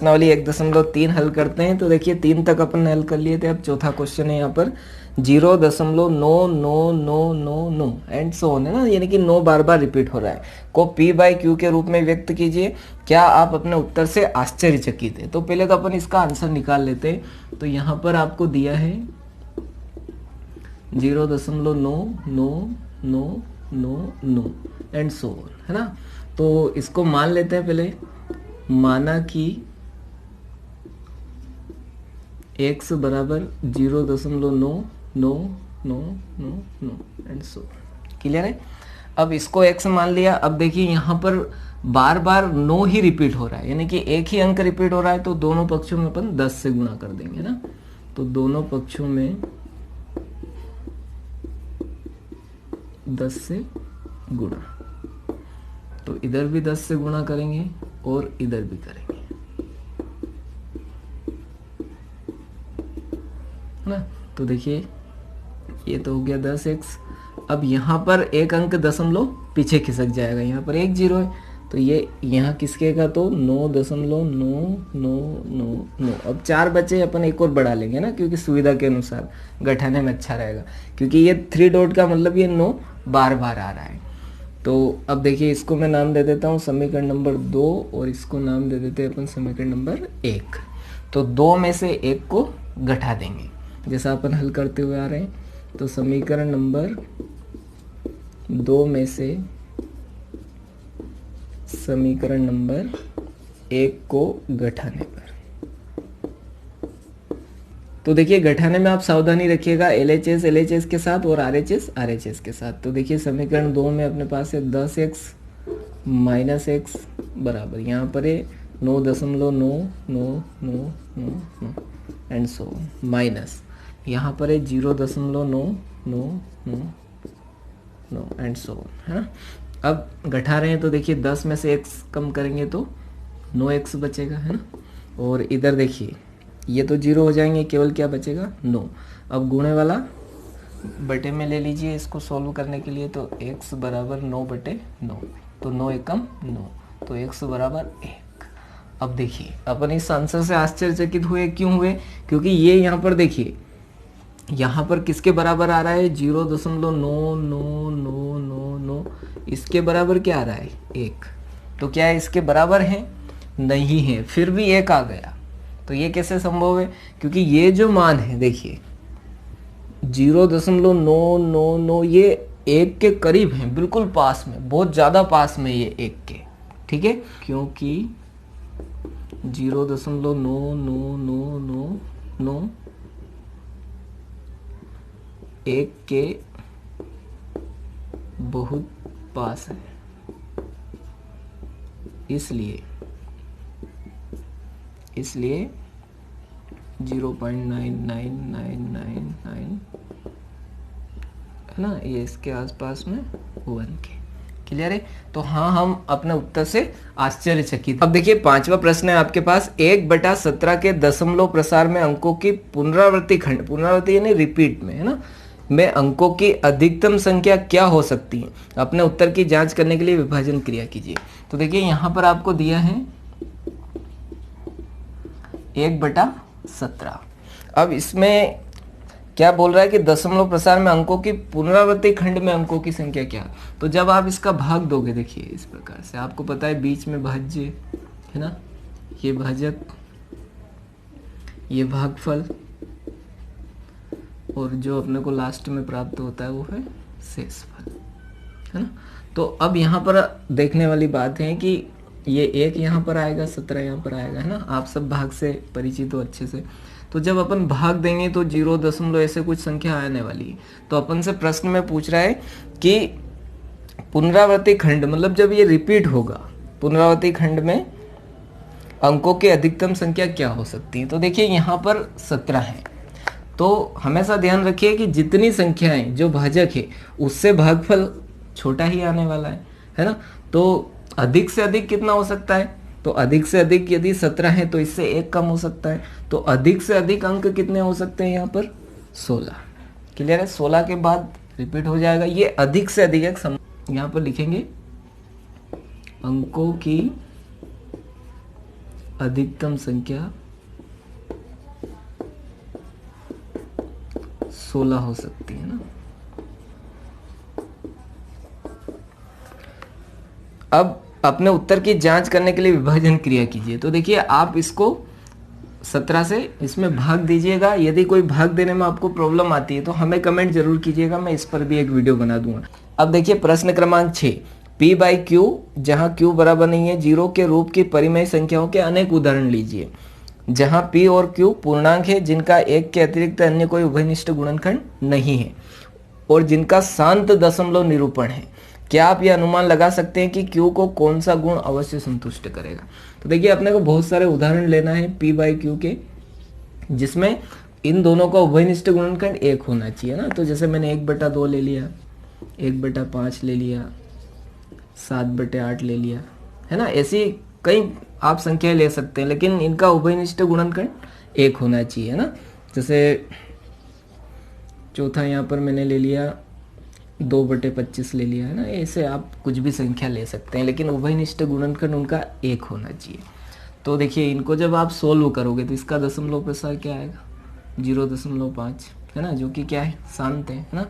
प्रश्नावली 1.3 हल करते हैं तो देखिए 3 तक अपन ने हल कर लिए थे। अब चौथा क्वेश्चन है यहाँ पर 0.9999 एंड सो ऑन है ना, यानी कि 9 बार बार रिपीट हो रहा है, को P/Q के रूप में व्यक्त कीजिए। क्या आप अपने उत्तर से आश्चर्यचकित है? तो पहले तो अपन इसका आंसर निकाल लेते हैं। तो यहाँ पर आपको दिया है 0.9999 एंड सो ऑन है ना। तो इसको मान लेते हैं पहले, माना कि x बराबर 0.9999 एंड सो क्लियर है। अब इसको x मान लिया। अब देखिए यहाँ पर बार बार 9 ही रिपीट हो रहा है, यानी कि एक ही अंक रिपीट हो रहा है, तो दोनों पक्षों में अपन 10 से गुणा कर देंगे ना। तो दोनों पक्षों में 10 से गुणा, तो इधर भी 10 से गुणा करेंगे और इधर भी करेंगे है ना। तो देखिए ये तो हो गया 10x। अब यहाँ पर एक अंक दशमलव पीछे खिसक जाएगा, यहाँ पर 1 0 है, तो ये यहाँ किसके का, तो 9.9999। अब 4 बचे, अपन एक और बढ़ा लेंगे ना, क्योंकि सुविधा के अनुसार घटाने में अच्छा रहेगा, क्योंकि ये 3 डॉट का मतलब ये 9 बार बार आ रहा है। तो अब देखिए इसको मैं नाम दे देता हूँ समीकरण नंबर 2 और इसको नाम दे देते हैं अपन समीकरण नंबर 1। तो 2 में से 1 को घटा देंगे जैसा अपन हल करते हुए आ रहे हैं। तो समीकरण नंबर 2 में से समीकरण नंबर 1 को घटाने पर, तो देखिए घटाने में आप सावधानी रखिएगा, LHS LHS के साथ और RHS RHS के साथ। तो देखिए समीकरण 2 में अपने पास है 10x माइनस x बराबर, यहाँ पर है 9.9999 एंड सो माइनस, यहाँ पर है 0.9999 एंड सो है ना। अब घटा रहे हैं तो देखिए 10 में से x कम करेंगे तो 9x बचेगा है ना। और इधर देखिए ये तो 0 हो जाएंगे, केवल क्या बचेगा 9। अब गुणे वाला बटे में ले लीजिए इसको सॉल्व करने के लिए। तो x बराबर 9/9, तो 9 एकम 9, तो x बराबर 1। अब देखिए अपन इस आंसर से आश्चर्यचकित हुए, क्यों हुए? क्योंकि ये यहाँ पर देखिए, यहाँ पर किसके बराबर आ रहा है 0.9999, इसके बराबर क्या आ रहा है 1। तो क्या है इसके बराबर है? नहीं है, फिर भी 1 आ गया। तो ये कैसे संभव है? क्योंकि ये जो मान है देखिए 0.999 ये 1 के करीब है, बिल्कुल पास में, बहुत ज्यादा पास में ये 1 के, ठीक है। क्योंकि 0.9999 1 के बहुत पास है, इसलिए 0.99999 है ना, ये इसके आसपास में 1 के। क्लियर है? तो हाँ, हम अपने उत्तर से आश्चर्यचकित। अब देखिए 5वां प्रश्न है आपके पास, 1/17 के दशमलव प्रसार में अंकों की पुनरावृत्ति खंड, पुनरावृत्ति यानी रिपीट में है ना, में अंकों की अधिकतम संख्या क्या हो सकती है? अपने उत्तर की जांच करने के लिए विभाजन क्रिया कीजिए। तो देखिए यहाँ पर आपको दिया है 1/17। अब इसमें क्या बोल रहा है कि दशमलव प्रसार में अंकों की पुनरावृत्ति खंड में अंकों की संख्या क्या। तो जब आप इसका भाग दोगे देखिए इस प्रकार से, आपको पता है बीच में भाज्य है ना, ये भाजक, ये भागफल, और जो अपने को लास्ट में प्राप्त होता है वो है शेषफल है ना। तो अब यहाँ पर देखने वाली बात है कि ये 1 यहाँ पर आएगा, 17 यहाँ पर आएगा है ना। आप सब भाग से परिचित हो अच्छे से। तो जब अपन भाग देंगे तो 0 दशमलव ऐसे कुछ संख्या आने वाली है। तो अपन से प्रश्न में पूछ रहा है कि पुनरावृत्ति खंड, मतलब जब ये रिपीट होगा पुनरावृत्ति खंड में अंकों की अधिकतम संख्या क्या हो सकती है। तो देखिए यहाँ पर 17 है, तो हमेशा ध्यान रखिए कि जितनी संख्याएं जो भाजक है उससे भागफल छोटा ही आने वाला है ना। तो अधिक से अधिक कितना हो सकता है? तो अधिक से अधिक यदि 17 है तो इससे 1 कम हो सकता है। तो अधिक से अधिक अंक कितने हो सकते हैं यहाँ पर? 16। क्लियर है? 16 के बाद रिपीट हो जाएगा। ये अधिक से अधिक एक यहाँ पर लिखेंगे अंकों की अधिकतम संख्या 16 हो सकती है ना। अब अपने उत्तर की जांच करने के लिए विभाजन क्रिया कीजिए। तो देखिए आप इसको 17 से इसमें भाग दीजिएगा। यदि कोई भाग देने में आपको प्रॉब्लम आती है तो हमें कमेंट जरूर कीजिएगा, मैं इस पर भी एक वीडियो बना दूंगा। अब देखिए प्रश्न क्रमांक 6, P बाई Q जहां Q बराबर नहीं है 0 के रूप की परिमेय संख्याओं के अनेक उदाहरण लीजिए। जहां P और Q पूर्णांक है जिनका एक के अतिरिक्त अन्य कोई उभयनिष्ठ गुणनखंड नहीं है और जिनका शांत दशमलव निरूपण है, क्या आप यह अनुमान लगा सकते हैं कि Q को कौन सा गुण अवश्य संतुष्ट करेगा। तो देखिए अपने को बहुत सारे उदाहरण लेना है P बाई Q के, जिसमें इन दोनों का उभयनिष्ठ गुणनखंड 1 होना चाहिए ना। तो जैसे मैंने 1/2 ले लिया, 1/5 ले लिया, 7/8 ले लिया, है ना। ऐसी कई आप संख्याएं ले सकते हैं, लेकिन इनका उभयनिष्ठ गुणनखंड 1 होना चाहिए, है ना। जैसे चौथा यहाँ पर मैंने ले लिया 2/25 ले लिया, है ना। ऐसे आप कुछ भी संख्या ले सकते हैं, लेकिन उभयनिष्ठ गुणनखंड उनका 1 होना चाहिए। तो देखिए इनको जब आप सोल्व करोगे तो इसका दशमलव प्रसार क्या आएगा, 0.5, है ना, जो कि क्या है, शांत है ना।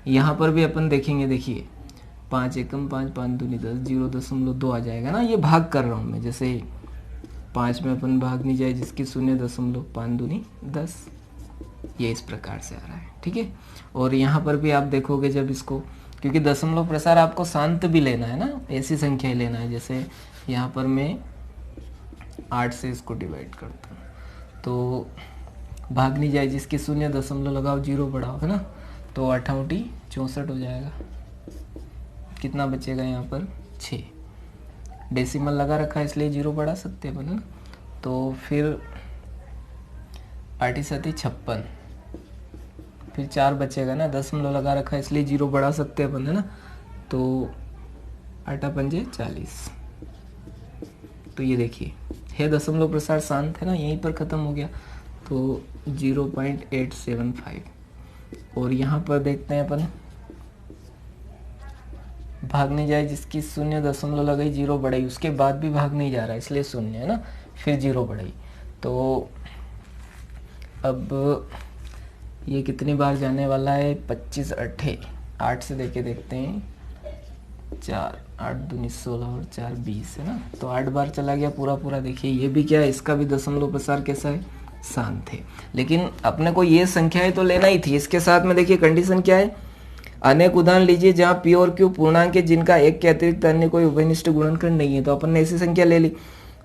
यहाँ पर भी अपन देखेंगे, देखिए 5 एकम 5, 5 दूनी 10, 0.2 आ जाएगा ना। ये भाग कर रहा हूँ मैं, जैसे 5 में अपन भाग नहीं जाए जिसकी 0.5 दूनी 10, ये इस प्रकार से आ रहा है, ठीक है। और यहाँ पर भी आप देखोगे जब इसको, क्योंकि दशमलव प्रसार आपको शांत भी लेना है ना, ऐसी संख्याएं लेना है। जैसे यहाँ पर मैं 8 से इसको डिवाइड करता हूँ तो भाग नहीं जाए जिसकी 0 लगाओ 0 बढ़ाओ, है ना। तो 8 × 64 हो जाएगा। कितना बचेगा यहाँ पर, 6। डेसिमल लगा रखा है इसलिए 0 बढ़ा सकते हैं अपन, है ना। तो फिर 8 × 7 = 56, फिर 4 बचेगा ना, दशमलव लगा रखा है इसलिए 0 बढ़ा सकते हैं अपन, है ना। तो 8 × 5 = 40। तो ये देखिए है दशमलव प्रसार शांत, है ना, यहीं पर ख़त्म हो गया। तो 0.875। और यहाँ पर देखते हैं अपन, भाग नहीं जाए जिसकी 0 लगाई 0 बढ़ाई, उसके बाद भी भाग नहीं जा रहा इसलिए 0, है ना, फिर 0 बढ़ाई। तो अब ये कितनी बार जाने वाला है, 25 8 8 से देके देखते हैं, 4 8 दूनी 16 और 4 20, है ना। तो 8 बार चला गया पूरा। देखिए ये भी क्या है, इसका भी दशमलव प्रसार कैसा है, शांत है। लेकिन अपने को ये संख्याएं तो लेना ही थी। इसके साथ में देखिए कंडीशन क्या है, अनेक उदाहरण लीजिए जहां P और Q पूर्णांक है जिनका एक के अतिरिक्त अन्य कोई उभयनिष्ठ गुणनखंड नहीं है। तो अपन ने ऐसी संख्या ले ली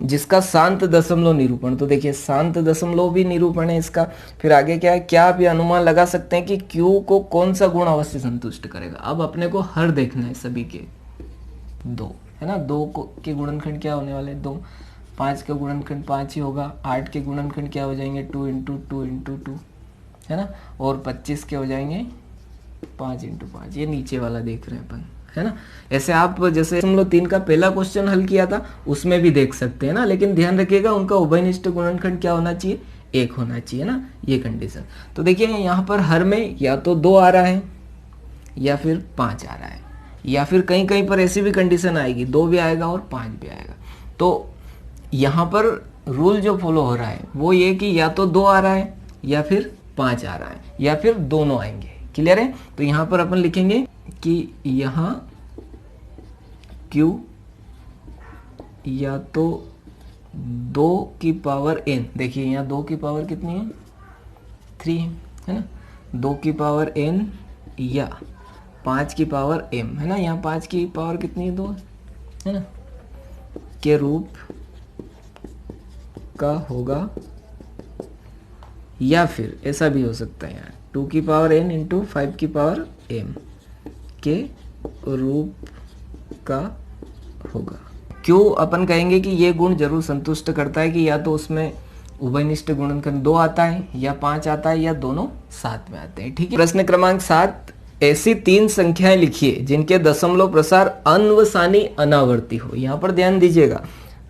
जिसका शांत दशमलव निरूपण, तो देखिए शांत दशमलव भी निरूपण है इसका। फिर आगे क्या है, क्या आप ये अनुमान लगा सकते हैं कि Q को कौन सा गुण अवश्य संतुष्ट करेगा। अब अपने को हर देखना है सभी के 2, है ना। 2 के गुणनखंड क्या होने वाले, 2। 5 का गुणनखंड 5 ही होगा। 8 के गुणनखंड क्या हो जाएंगे, 2 × 2 × 2, है ना। और 25 के हो जाएंगे 5 × 5, ये नीचे वाला देख रहे हैं अपन, है ना। ऐसे आप जैसे 3 का पहला क्वेश्चन हल किया था उसमें भी देख सकते हैं ना। लेकिन ध्यान रखिएगा उनका उभयनिष्ठ गुणनखंड क्या होना चाहिए, 1 होना चाहिए ना, ये कंडीशन। तो देखिए यहाँ पर हर में या तो 2 आ रहा है या फिर 5 आ रहा है, या फिर कहीं कहीं पर ऐसी भी कंडीशन आएगी 2 भी आएगा और 5 भी आएगा। तो यहाँ पर रूल जो फॉलो हो रहा है वो ये कि या तो 2 आ रहा है या फिर 5 आ रहा है या फिर दोनों आएंगे। क्लियर है। तो यहाँ पर अपन लिखेंगे कि यहाँ Q या तो 2 की पावर n, देखिए यहाँ 2 की पावर कितनी है, 3 है ना। 2 की पावर n या 5 की पावर m, है ना। यहाँ 5 की पावर कितनी है, 2, है ना, के रूप का होगा। या फिर ऐसा भी हो सकता है यार, 2 की पावर n इंटू 5 की पावर m के रूप का होगा। क्यों अपन कहेंगे कि ये गुण जरूर संतुष्ट करता है कि या तो उसमें उभयनिष्ठ गुणनखंड 2 आता है या 5 आता है या दोनों साथ में आते हैं, ठीक है। प्रश्न क्रमांक 7, ऐसी 3 संख्याएं लिखिए जिनके दशमलव प्रसार अन्वसानी अनावर्ती हो। यहाँ पर ध्यान दीजिएगा,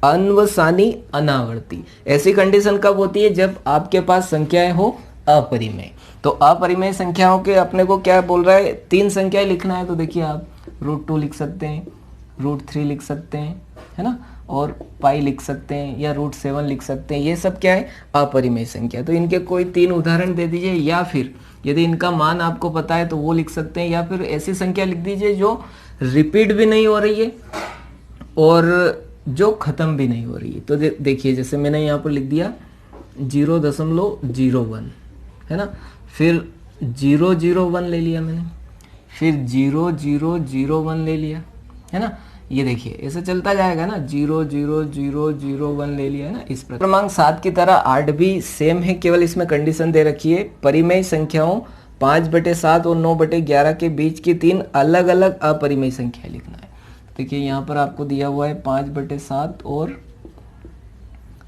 अन्वसानी अनावर्ती। ऐसी कंडीशन कब होती है, जब आपके पास संख्याएं हो अपरिमेय। तो अपरिमेय संख्याओं के अपने को क्या बोल रहा है, 3 संख्याएं लिखना है। तो देखिए आप √2 लिख सकते हैं, √3 लिख सकते हैं, है ना। और पाई लिख सकते हैं या √7 लिख सकते हैं। ये सब क्या है, अपरिमेय संख्या। तो इनके कोई 3 उदाहरण दे दीजिए, या फिर यदि इनका मान आपको पता है तो वो लिख सकते हैं, या फिर ऐसी संख्या लिख दीजिए जो रिपीट भी नहीं हो रही है और जो खत्म भी नहीं हो रही है। तो देखिए जैसे मैंने यहाँ पर लिख दिया 0.01 है ना, फिर 001 ले लिया मैंने, फिर 0001 ले लिया है ना। ये देखिए ऐसे चलता जाएगा ना, 00001 ले लिया है ना। इस प्रकार क्रमांक 7 की तरह 8 भी सेम है, केवल इसमें कंडीशन दे रखी है परिमेय संख्याओं 5/7 और 9/11 के बीच की 3 अलग अलग अपरिमेय संख्या लिखना है। देखिए यहाँ पर आपको दिया हुआ है 5/7 और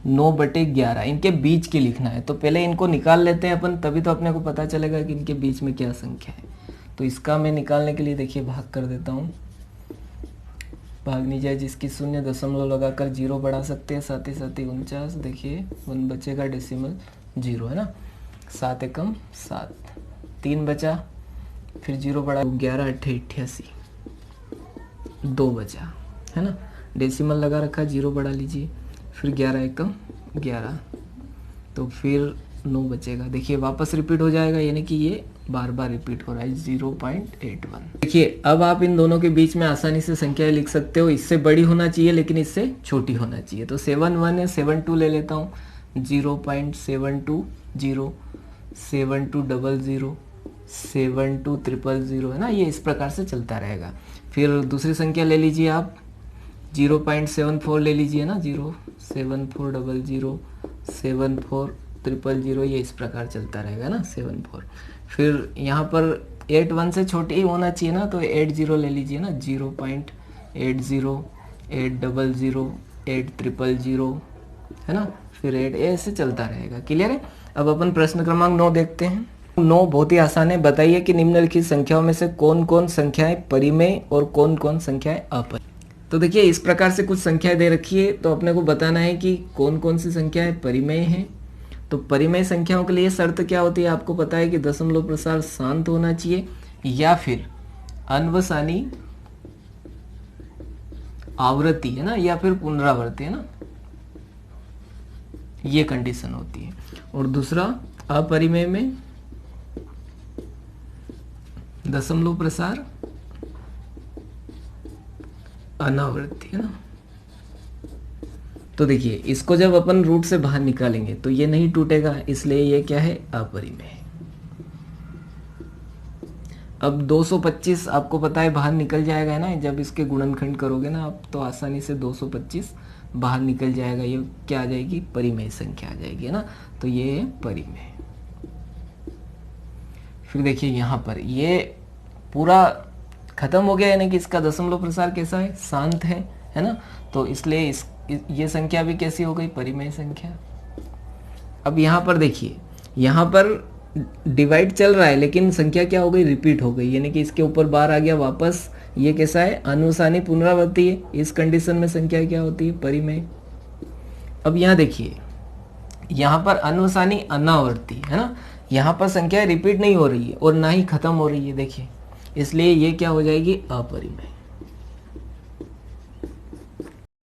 9/11, इनके बीच की लिखना है। तो पहले इनको निकाल लेते हैं अपन, तभी तो अपने को पता चलेगा कि इनके बीच में क्या संख्या है। तो इसका मैं निकालने के लिए देखिए भाग कर देता हूँ, भागनी जाए जिसकी 0 दशमलव लगाकर 0 बढ़ा सकते हैं, साथ ही 49। देखिए 1 बचेगा, डेसिमल 0 है ना, 7 एकम 7, 3 बचा, फिर 0 बढ़ा 11 8 88, 2 बचा है ना, डेसिमल लगा रखा, 0 बढ़ा लीजिए, फिर 11 एकम 11, तो फिर 9 बचेगा। देखिए वापस रिपीट हो जाएगा, यानी कि ये बार बार रिपीट हो रहा है 0.81। देखिए अब आप इन दोनों के बीच में आसानी से संख्याएं लिख सकते हो। इससे बड़ी होना चाहिए लेकिन इससे छोटी होना चाहिए। तो 71 है, 72 ले लेता हूँ, 0.720, 7200, 72000 है ना। ये इस प्रकार से चलता रहेगा। फिर दूसरी संख्या ले लीजिए आप, 0.74 ले लीजिए ना, 07400, 74000, ये इस प्रकार चलता रहेगा ना, 74। फिर यहाँ पर 81 से छोटी ही होना चाहिए ना, तो 80 ले लीजिए ना, 0.80, 800, 8000 है ना, फिर 8, ऐसे चलता रहेगा। क्लियर है। अब अपन प्रश्न क्रमांक 9 देखते हैं। 9 बहुत ही आसान है। बताइए कि निम्नलिखित संख्याओं में से कौन कौन संख्याएं परिमेय और कौन कौन संख्याएं अपरिमेय। तो देखिए इस प्रकार से कुछ संख्याएं दे रखी है, तो अपने को बताना है कि कौन कौन सी संख्याएं परिमेय हैं। तो परिमेय संख्याओं के लिए शर्त क्या होती है, आपको पता है कि दशमलव प्रसार शांत होना चाहिए या फिर अनवसानी आवृत्ति है ना, या फिर पुनरावृत्ति है ना, ये कंडीशन होती है। और दूसरा अपरिमेय में दशमलव प्रसार अनावृत्ति है ना। तो देखिए इसको जब अपन रूट से बाहर निकालेंगे तो ये नहीं टूटेगा, इसलिए ये क्या है, अपरिमेय। अब 225 आपको पता है बाहर निकल जाएगा ना, जब इसके गुणनखंड करोगे ना आप तो आसानी से 225 बाहर निकल जाएगा। ये क्या आ जाएगी, परिमेय संख्या आ जाएगी है ना। तो ये है परिमेय। फिर देखिए यहाँ पर ये पूरा खत्म हो गया, यानी कि इसका दशमलव प्रसार कैसा है, शांत है ना। तो इसलिए ये संख्या भी कैसी हो गई, परिमेय संख्या। अब यहाँ पर देखिए, यहाँ पर डिवाइड चल रहा है लेकिन संख्या क्या हो गई, रिपीट हो गई, यानी कि इसके ऊपर बार आ गया वापस। ये कैसा है, अनुसानी पुनरावृत्ति है। इस कंडीशन में संख्या क्या होती है, परिमेय। अब यहाँ देखिए, यहाँ पर अनुसानी अनावर्ती है ना, यहाँ पर संख्या रिपीट नहीं हो रही है और ना ही खत्म हो रही है, देखिए, इसलिए ये क्या हो जाएगी, अपरिमेय।